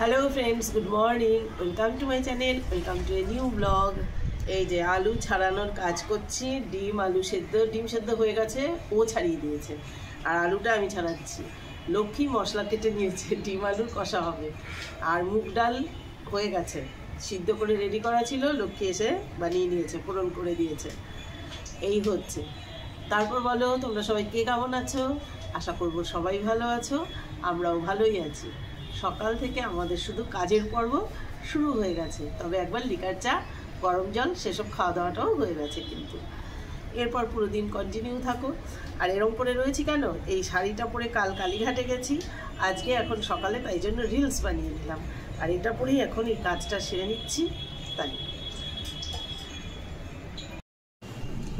Hello friends, good morning, welcome to my channel, welcome to a new blog. এই যে আলু ছাড়ানোর কাজ করছি। আলু ডিম সেদ্ধ হয়ে গেছে, ও ছাড়িয়ে দিয়েছে, আর আলুটা আমি ছাড়াচ্ছি। লক্ষ্মী মশলা কেটে নিয়েছে, ডিম আলুর কষা হবে। আর মুগ ডাল হয়ে গেছে, সিদ্ধ করে রেডি করা ছিল, লক্ষ্মী এসে বানিয়ে নিয়েছে, পূরণ করে দিয়েছে। এই হচ্ছে। তারপর বলো, তোমরা সবাই কে কেমন আছো? আশা করবো সবাই ভালো আছো, আমরাও ভালোই আছি। সকাল থেকে আমাদের শুধু কাজের পর্ব শুরু হয়ে গেছে, তবে একবার লিকার চা, গরম জল, সেসব খাওয়া দাওয়াটাও হয়ে গেছে। কিন্তু এরপর পুরো দিন কন্টিনিউ থাকো। আর এরম পরে রয়েছি কেন? এই শাড়িটা পরে কাল কালীঘাটে গেছি, আজকে এখন সকালে তাই জন্য রিলস বানিয়ে নিলাম। আর এটা পরেই এখন এই কাজটা সেরে নিচ্ছি। তাই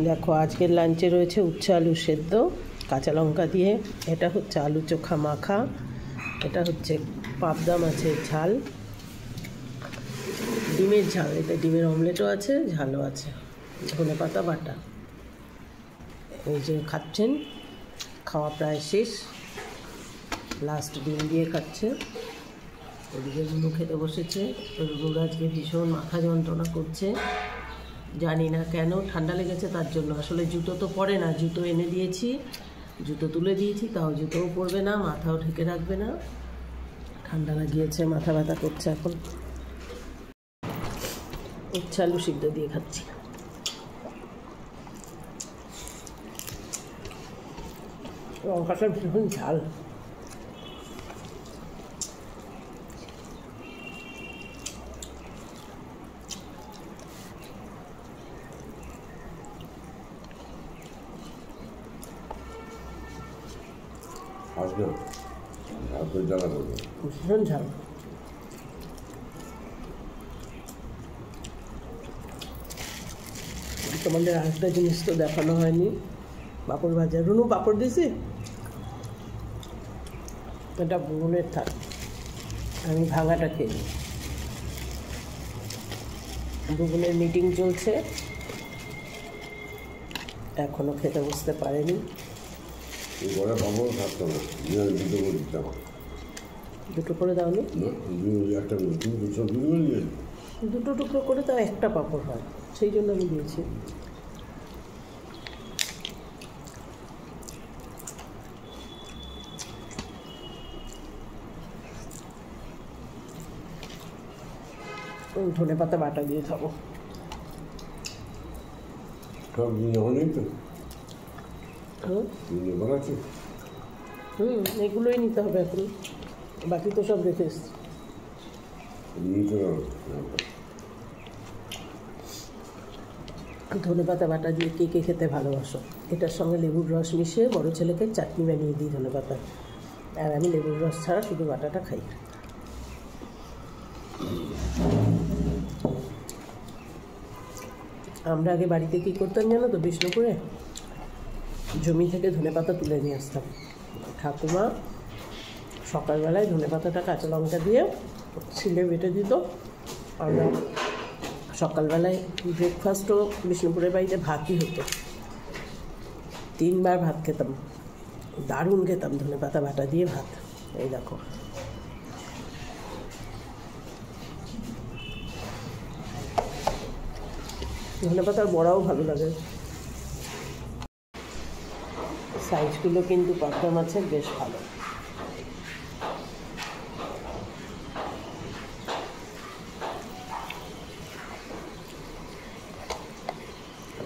দেখো, আজকের লাঞ্চে রয়েছে উচ্ছে আলু সেদ্ধ কাঁচা লঙ্কা দিয়ে, এটা হচ্ছে আলু চোখা মাখা, এটা হচ্ছে পাবদা মাছের ঝাল, ডিমের ঝাল, এটা ডিমের অমলেটও আছে, ঝালও আছে, ধনে পাতা বাটা। এই যে খাচ্ছেন, খাওয়া প্রায় শেষ, লাস্ট ডিম দিয়ে খাচ্ছে। ওদিকে রুনু খেতে বসেছে। রুনুর আজকে ভীষণ মাথা যন্ত্রণা করছে, জানি না কেন, ঠান্ডা লেগেছে তার জন্য। আসলে জুতো তো পরে না, জুতো এনে দিয়েছি, জুতো তুলে দিয়েছি, তাও জুতোও পরবে না, মাথাও ঢেকে রাখবে না, ঠান্ডা লাগিয়েছে, মাথা ব্যথা করছে। এখন উচ্ছে আলু সিদ্ধ দিয়ে খাচ্ছি। লঙ্কাটা ভীষণ ঝাল। ভীষণ ঝাল। তোমাদের আরেকটা জিনিস তো দেখানো হয়নি, পাঁপড় ভাজা। রুনু পাঁপড় দিয়েছি, এটা বুনের থাক, আমি ভাঙাটা খেয়ে নিই। বুনের মিটিং চলছে, এখনো খেতে বসতে পারেনি। দুটো করে দাও নি, দুটো টুকরো করে তাও একটা পাঁপড় হয়, সেই জন্য আমি দিয়েছি। ধনে পাতা বাটা দিয়ে খাবো। এগুলোই নিতে হবে এখন, বাকি তো সব রেখে এসছি। ধনে পাতা বাটা দিয়ে কে কে খেতে ভালোবাসো? এটার সঙ্গে লেবুর রস মিশিয়ে বড় ছেলেকে চাটনি বানিয়ে দিই ধনে পাতা, আর আমি লেবুর রস ছাড়া শুধু বাটাটা খাই। আমরা আগে বাড়িতে কী করতাম জানো তো? বিষ্ণুপুরে জমি থেকে ধনে পাতা তুলে নিয়ে আসতাম। ঠাকুমা সকালবেলায় ধনে পাতাটা কাঁচা লঙ্কা দিয়ে ছিলে বেটে দিত। আমরা সকালবেলায় ব্রেকফাস্টও বিষ্ণুপুরের বাড়িতে ভাতই হতো, 3 বার ভাত খেতাম, দারুণ খেতাম ধনে পাতা বাটা দিয়ে ভাত। এই দেখো, ধনে পাতার বড়াও ভালো লাগে। সাইজগুলো কিন্তু পাবদা মাছের বেশ ভালো।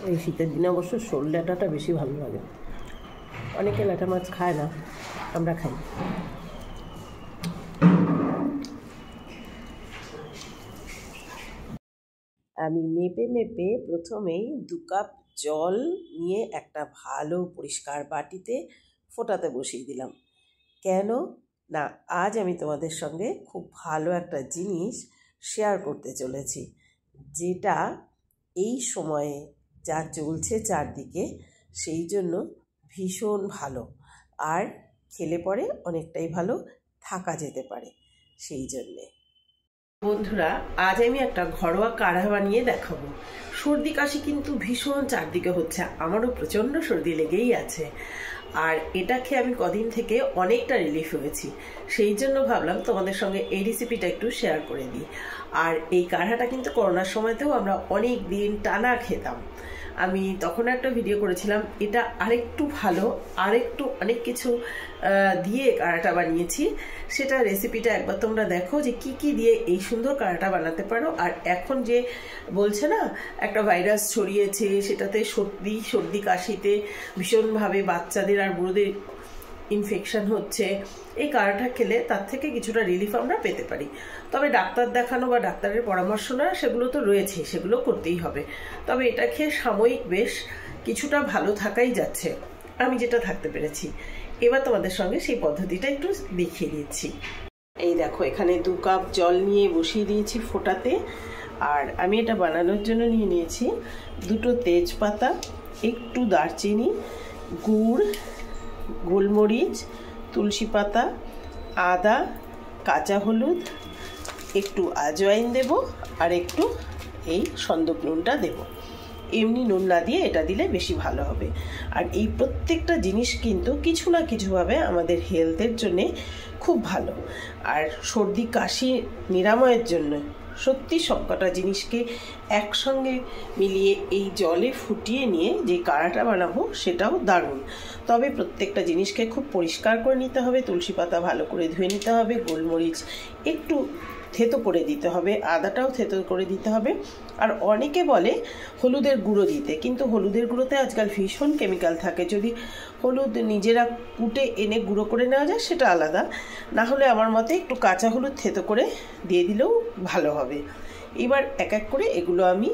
এই শীতের দিনে অবশ্য শোল ল্যাটাটা বেশি ভালো লাগে। অনেকে ল্যাটা মাছ খায় না, আমরা খাই। আমি মেপে প্রথমেই 2 কাপ জল নিয়ে একটা ভালো পরিষ্কার বাটিতে ফোটাতে বসিয়ে দিলাম। কেন না, আজ আমি তোমাদের সঙ্গে খুব ভালো একটা জিনিস শেয়ার করতে চলেছি, যেটা এই সময়ে যা চলছে চারদিকে, সেই জন্য ভীষণ ভালো, আর খেলে পরে অনেকটাই ভালো থাকা যেতে পারে। সেই জন্যে বন্ধুরা, আজ আমি একটা ঘরোয়া কাঢ়া বানিয়ে দেখাবো। সর্দি কাশি কিন্তু ভীষণ চারদিকে হচ্ছে, আমারও প্রচণ্ড সর্দি লেগেই আছে। আর এটা খেয়ে আমি কদিন থেকে অনেকটা রিলিফ হয়েছি, সেই জন্য ভাবলাম তোমাদের সঙ্গে এই রেসিপিটা একটু শেয়ার করে দিই। আর এই কাঢ়াটা কিন্তু করোনার সময়তেও আমরা অনেক দিন টানা খেতাম। আমি তখন একটা ভিডিও করেছিলাম, এটা আরেকটু ভালো, আরেকটু অনেক কিছু দিয়ে কাঢ়াটা বানিয়েছি। সেটা রেসিপিটা একবার তোমরা দেখো যে কি কি দিয়ে এই সুন্দর কাঢ়াটা বানাতে পারো। আর এখন যে বলছে না একটা ভাইরাস ছড়িয়েছে, সেটাতে সর্দি কাশিতে ভীষণভাবে বাচ্চাদের আর বুড়োদের ইনফেকশন হচ্ছে, এই কাঢ়াটা খেলে তার থেকে কিছুটা রিলিফ আমরা পেতে পারি। তবে ডাক্তার দেখানো বা ডাক্তারের পরামর্শ না, সেগুলো তো রয়েছে, সেগুলো করতেই হবে। তবে এটা খেয়ে সাময়িক বেশ কিছুটা ভালো থাকাই যাচ্ছে, আমি যেটা থাকতে পেরেছি। এবার তোমাদের সঙ্গে সেই পদ্ধতিটা একটু দেখিয়ে দিচ্ছি। এই দেখো, এখানে 2 কাপ জল নিয়ে বসিয়ে দিয়েছি ফোটাতে। আর আমি এটা বানানোর জন্য নিয়ে নিয়েছি 2টো তেজপাতা, একটু দারচিনি, গুড়, গোলমরিচ, তুলসী পাতা, আদা, কাঁচা হলুদ, একটু আজওয়াইন দেব, আর একটু এই সন্দক নুনটা দেব। এমনি নুন না দিয়ে এটা দিলে বেশি ভালো হবে। আর এই প্রত্যেকটা জিনিস কিন্তু কিছু না কিছুভাবে আমাদের হেলথের জন্যে খুব ভালো। আর সর্দি কাশি নিরাময়ের জন্য সত্যি সবকটা জিনিসকে একসঙ্গে মিলিয়ে এই জলে ফুটিয়ে নিয়ে যে কাঢ়াটা বানাবো সেটাও দারুণ। তবে প্রত্যেকটা জিনিসকে খুব পরিষ্কার করে নিতে হবে, তুলসী পাতা ভালো করে ধুয়ে নিতে হবে, গোলমরিচ একটু থেতো করে দিতে হবে, আদাটাও থেতো করে দিতে হবে। আর অনেকে বলে হলুদের গুঁড়ো দিতে, কিন্তু হলুদের গুঁড়োতে আজকাল ভীষণ কেমিক্যাল থাকে। যদি হলুদ নিজেরা কুটে এনে গুঁড়ো করে নেওয়া যায় সেটা আলাদা, না হলে আমার মতে একটু কাঁচা হলুদ থেতো করে দিয়ে দিলেও ভালো হবে। এবার এক এক করে এগুলো আমি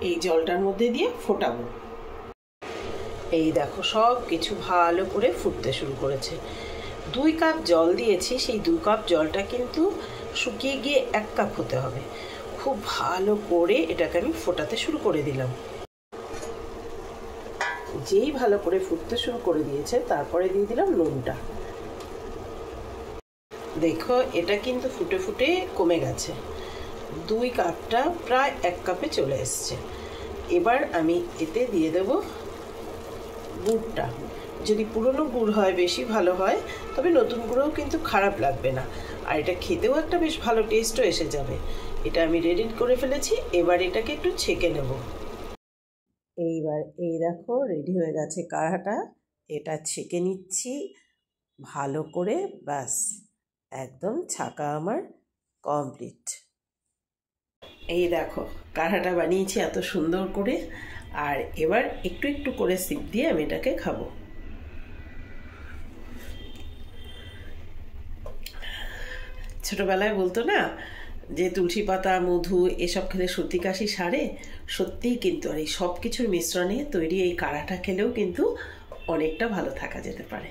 এই জলটার মধ্যে দিয়ে ফোটাবো। এই দেখো, সব কিছু ভালো করে ফুটতে শুরু করেছে। 2 কাপ জল দিয়েছি, সেই 2 কাপ জলটা কিন্তু শুকিয়ে গিয়ে 1 কাপ হতে হবে। খুব ভালো করে এটাকে আমি ফোটাতে শুরু করে দিলাম। যেই ভালো করে ফুটতে শুরু করে দিয়েছে, তারপরে দিয়ে দিলাম নুনটা। দেখো, এটা কিন্তু ফুটে ফুটে কমে গেছে, 2 কাপটা প্রায় 1 কাপে চলে এসছে। এবার আমি এতে দিয়ে দেব গুড়টা। যদি পুরনো গুড় হয় বেশি ভালো হয়, তবে নতুন গুঁড়োও কিন্তু খারাপ লাগবে না। আর এটা খেতেও একটা বেশ ভালো টেস্টও এসে যাবে। এটা আমি রেডি করে ফেলেছি, এবার এটাকে একটু ছেঁকে নেব। এইবার এই দেখো, রেডি হয়ে গেছে কাঢ়াটা। এটা ছেঁকে নিচ্ছি ভালো করে, ব্যাস একদম ছাকা আমার কমপ্লিট। এই দেখো, কাঢ়াটা বানিয়েছি এত সুন্দর করে। আর এবার একটু একটু করে সিপ দিয়ে আমি এটাকে খাবো। ছোটবেলায় বলতো না যে তুলসী পাতা, মধু এসব খেলে সর্দি কাশি সারে, সত্যিই কিন্তু আর এই সব কিছুর মিশ্রণে তৈরি এই কাঢ়াটা খেলেও কিন্তু অনেকটা ভালো থাকা যেতে পারে।